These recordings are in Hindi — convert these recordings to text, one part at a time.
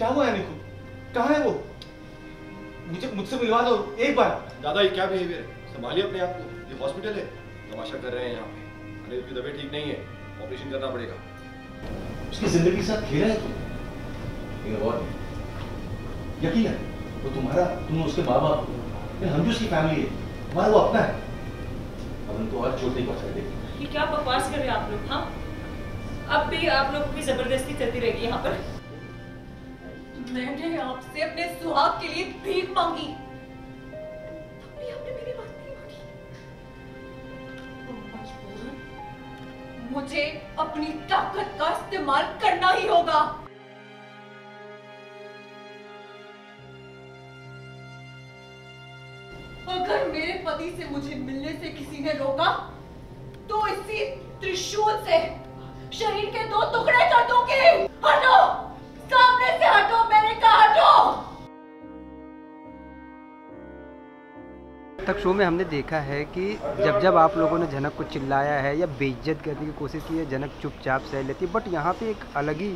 क्या हुआ है निकू? कहाँ है वो? मुझसे मिलवा दो एक बार। दादा ये क्या बिहेवियर है? संभालिए अपने आप को, ये हॉस्पिटल है, तमाशा कर रहे हैं यहाँ पे। अनिल की तबीयत ठीक नहीं है, ऑपरेशन करना पड़ेगा। उसकी जिंदगी के साथ खेला है तुम। और यकीन है वो तुम्हारा, तुम उसके माँ बाप हो, लेकिन हम भी उसकी फैमिली है, हमारा वो अपना है। अब उनको और चोट नहीं पहुंचा देगी। ये क्या बकवास कर रहे हैं आप लोग? हाँ, अब भी आप लोग की जबरदस्ती चलती रहेगी यहाँ पर। मैंने आपसे अपने सुहाग के लिए भीख मांगी, तब भी आपने मेरी बात नहीं मानी। तो मजबूरन मुझे अपनी ताकत का इस्तेमाल करना ही होगा। अगर मेरे पति से मुझे मिलने से किसी ने रोका तो इसी त्रिशूल से शरीर के 2 टुकड़े कर दूंगी। हटो, सामने से हटो, मैंने कहा हटो। तक शो में हमने देखा है कि जब आप लोगों ने झनक को चिल्लाया है या बेइज्जत करने की कोशिश की है, झनक चुपचाप सह लेती है, बट यहाँ पे एक अलग ही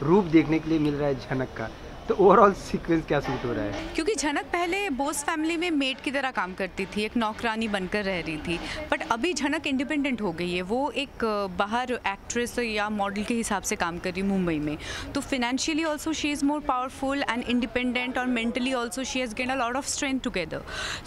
रूप देखने के लिए मिल रहा है झनक का। तो ओवरऑल सीक्वेंस क्या सूट हो रहा है? क्योंकि झनक पहले बोस फैमिली में मेड की तरह काम करती थी, एक नौकरानी बनकर रह रही थी, बट अभी झनक इंडिपेंडेंट हो गई है। वो एक बाहर एक्ट्रेस या मॉडल के हिसाब से काम कर रही है मुंबई में। तो financially also she is more powerful and independent, और mentally also she has gain a lot of strength together.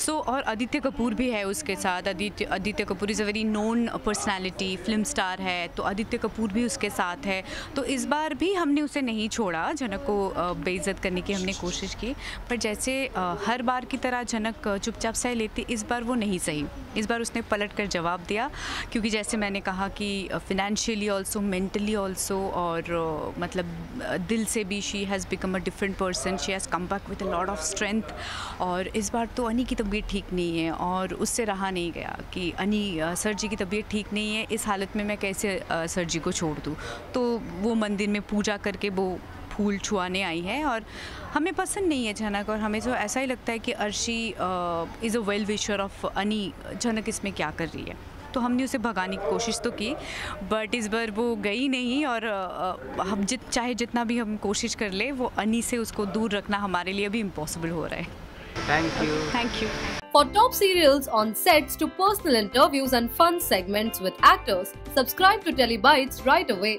So और आदित्य कपूर भी है उसके साथ। Aditya Kapur is a very known personality, film star है, तो आदित्य कपूर भी उसके साथ है। तो इस बार भी हमने उसे नहीं छोड़ा, झनक को बेइज्जत करने की हमने कोशिश की, पर जैसे हर बार की तरह झनक चुपचाप सह लेती, इस बार वो नहीं सही। इस बार उसने पलट कर जवाब दिया, क्योंकि जैसे मैंने कहा कि फिनेंशियली ऑल्सो, मेंटली ऑल्सो, और मतलब दिल से भी she has become a different person. She has come back with a lot of strength. और इस बार तो अनी की तबीयत ठीक नहीं है, और उससे रहा नहीं गया कि अनी सर जी की तबीयत ठीक नहीं है, इस हालत में मैं कैसे सर जी को छोड़ दूँ। तो वो मंदिर में पूजा करके वो फूल छुआने आई है, और हमें पसंद नहीं है झनक, और हमें तो ऐसा ही लगता है कि Arshi is a well wisher of अनी। झनक इसमें क्या कर रही है? तो हमने उसे भगाने की कोशिश तो की, बट इस बार वो गई नहीं, और हम चाहे जितना भी हम कोशिश कर ले, वो अनी से उसको दूर रखना हमारे लिए भी इम्पॉसिबल हो रहा है। Thank you. For top serials on sets to personal interviews and fun segments with actors, subscribe to Telebytes right away.